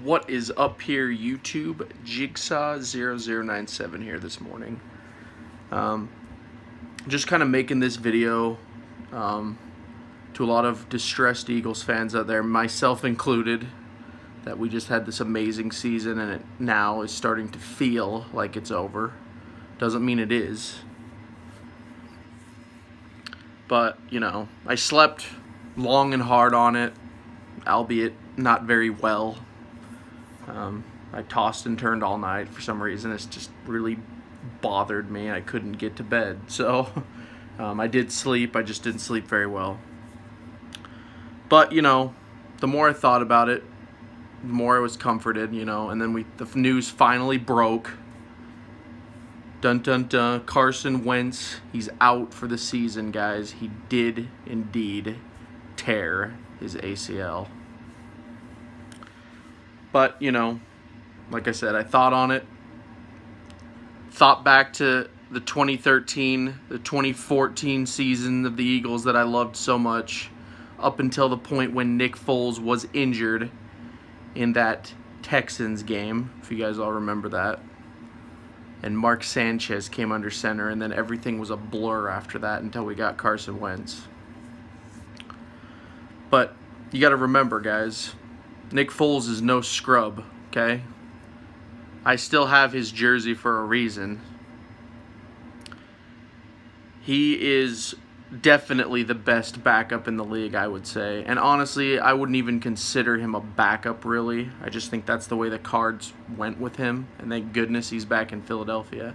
What is up here, YouTube? Jigsaw0097 here this morning. Just kind of making this video to a lot of distressed Eagles fans out there, myself included, that we just had this amazing season and it now is starting to feel like it's over. Doesn't mean it is. But, you know, I slept long and hard on it, albeit not very well. I tossed and turned all night for some reason. It's just really bothered me. I couldn't get to bed. So I did sleep. I just didn't sleep very well. But, you know, the more I thought about it, the more I was comforted, you know. And then the news finally broke. Dun dun dun. Carson Wentz, he's out for the season, guys. He did indeed tear his ACL. But, you know, like I said, I thought on it. Thought back to the 2013, the 2014 season of the Eagles that I loved so much, up until the point when Nick Foles was injured in that Texans game, if you guys all remember that. And Mark Sanchez came under center, and then everything was a blur after that until we got Carson Wentz. But you got to remember, guys, Nick Foles is no scrub, okay? I still have his jersey for a reason. He is definitely the best backup in the league, I would say. And honestly, I wouldn't even consider him a backup, really. I just think that's the way the cards went with him. And thank goodness he's back in Philadelphia.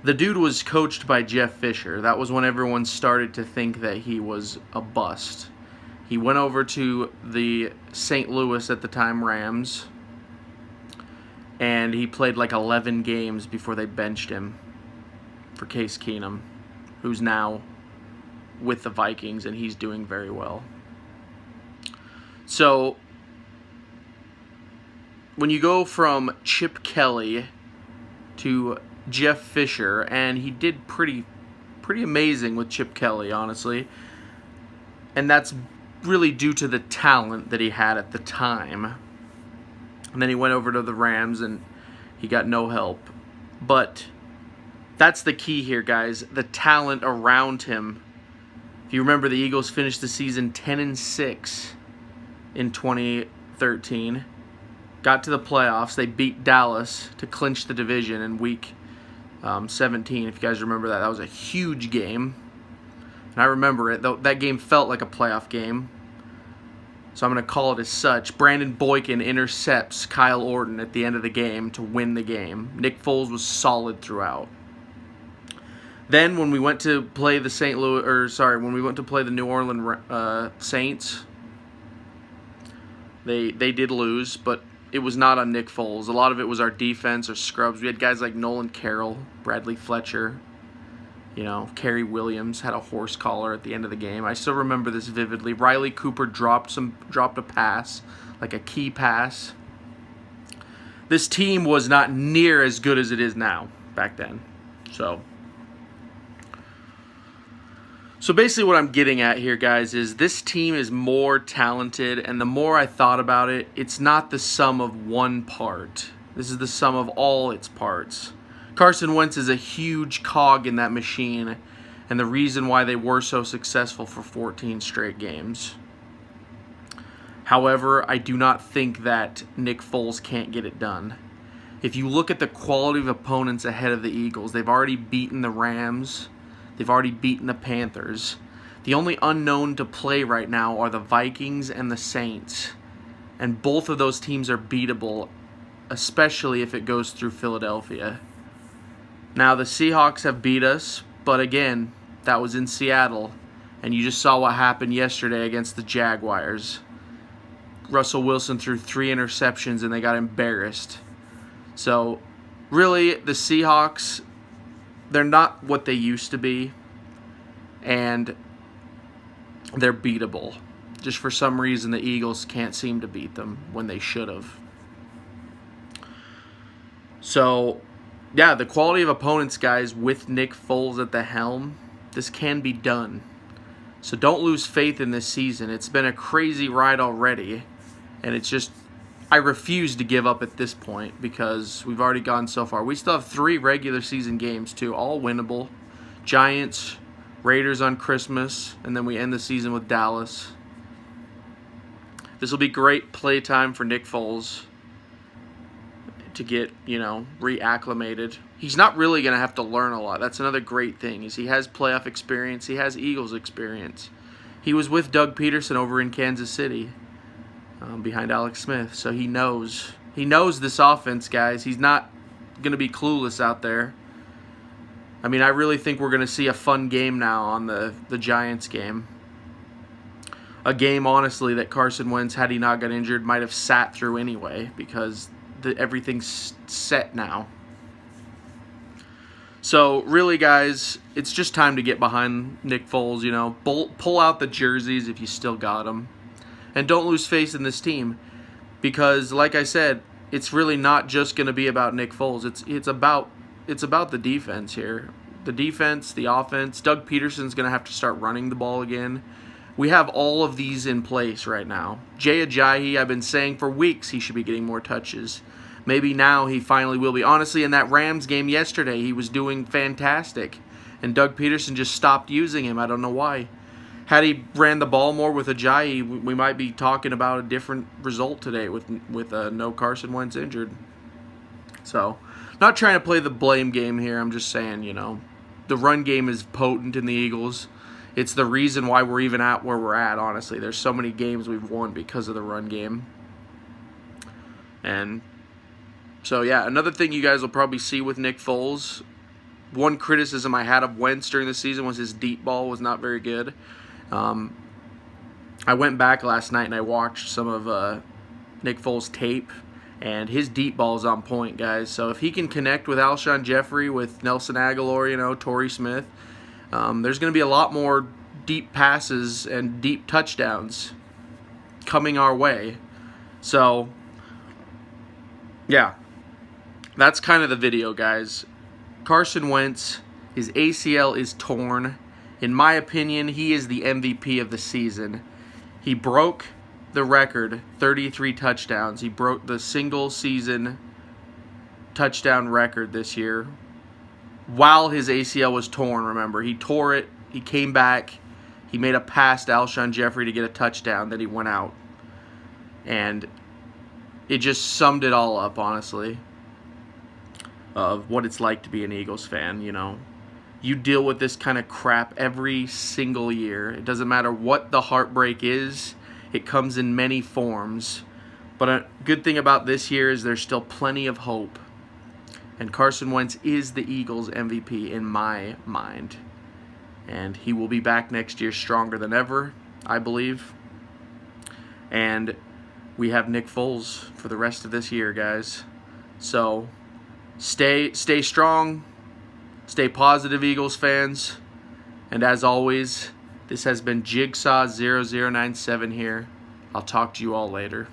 The dude was coached by Jeff Fisher. That was when everyone started to think that he was a bust. He went over to the St. Louis at the time Rams, and he played like 11 games before they benched him for Case Keenum, who's now with the Vikings, and he's doing very well. So, when you go from Chip Kelly to Jeff Fisher, and he did pretty amazing with Chip Kelly, honestly, and that's really due to the talent that he had at the time. And then he went over to the Rams and he got no help. But that's the key here, guys. The talent around him. If you remember, the Eagles finished the season 10-6 in 2013. Got to the playoffs. They beat Dallas to clinch the division in week 17. If you guys remember that, that was a huge game. And I remember it. That game felt like a playoff game. So I'm going to call it as such. Brandon Boykin intercepts Kyle Orton at the end of the game to win the game. Nick Foles was solid throughout. Then when we went to play the when we went to play the New Orleans Saints, they did lose, but it was not on Nick Foles. A lot of it was our defense or scrubs. We had guys like Nolan Carroll, Bradley Fletcher. You know, Kerry Williams had a horse collar at the end of the game. I still remember this vividly. Riley Cooper dropped a pass, like a key pass. This team was not near as good as it is now back then. So basically what I'm getting at here, guys, is this team is more talented, and the more I thought about it, it's not the sum of one part. This is the sum of all its parts. Carson Wentz is a huge cog in that machine, and the reason why they were so successful for 14 straight games. However, I do not think that Nick Foles can't get it done. If you look at the quality of opponents ahead of the Eagles, they've already beaten the Rams. They've already beaten the Panthers. The only unknown to play right now are the Vikings and the Saints. And both of those teams are beatable, especially if it goes through Philadelphia. Now, the Seahawks have beat us, but again, that was in Seattle. And you just saw what happened yesterday against the Jaguars. Russell Wilson threw 3 interceptions and they got embarrassed. So, really, the Seahawks, they're not what they used to be. And they're beatable. Just for some reason, the Eagles can't seem to beat them when they should have. So, yeah, the quality of opponents, guys, with Nick Foles at the helm, this can be done. So don't lose faith in this season. It's been a crazy ride already, and it's just I refuse to give up at this point because we've already gone so far. We still have 3 regular season games, too, all winnable. Giants, Raiders on Christmas, and then we end the season with Dallas. This will be great playtime for Nick Foles to get, reacclimated. He's not really going to have to learn a lot. That's another great thing, is he has playoff experience. He has Eagles experience. He was with Doug Peterson over in Kansas City behind Alex Smith, so he knows. He knows this offense, guys. He's not going to be clueless out there. I mean, I really think we're going to see a fun game now on the Giants game. A game, honestly, that Carson Wentz, had he not got injured, might have sat through anyway because everything's set now. So, really, guys, it's just time to get behind Nick Foles, Pull out the jerseys if you still got them. And don't lose faith in this team because, like I said, it's really not just going to be about Nick Foles. It's about the defense here. The defense, the offense. Doug Peterson's going to have to start running the ball again. We have all of these in place right now. Jay Ajayi, I've been saying for weeks he should be getting more touches. Maybe now he finally will be. Honestly, in that Rams game yesterday, he was doing fantastic. And Doug Peterson just stopped using him. I don't know why. Had he ran the ball more with Ajayi, we might be talking about a different result today with no Carson Wentz injured. So, not trying to play the blame game here. I'm just saying, the run game is potent in the Eagles. It's the reason why we're even at where we're at, honestly. There's so many games we've won because of the run game. And so, yeah, another thing you guys will probably see with Nick Foles, one criticism I had of Wentz during the season was his deep ball was not very good. I went back last night and I watched some of Nick Foles' tape, and his deep ball is on point, guys. So if he can connect with Alshon Jeffrey, with Nelson Aguilar, Torrey Smith, there's going to be a lot more deep passes and deep touchdowns coming our way. So, yeah, that's kind of the video, guys. Carson Wentz, his ACL is torn. In my opinion, he is the MVP of the season. He broke the record, 33 touchdowns. He broke the single-season touchdown record this year while his ACL was torn, remember. He tore it. He came back. He made a pass to Alshon Jeffrey to get a touchdown. Then he went out. And it just summed it all up, honestly, of what it's like to be an Eagles fan, You deal with this kind of crap every single year. It doesn't matter what the heartbreak is. It comes in many forms. But a good thing about this year is there's still plenty of hope. And Carson Wentz is the Eagles' MVP in my mind. And he will be back next year stronger than ever, I believe. And we have Nick Foles for the rest of this year, guys. So stay strong. Stay positive, Eagles fans. And as always, this has been Jigsaw0097 here. I'll talk to you all later.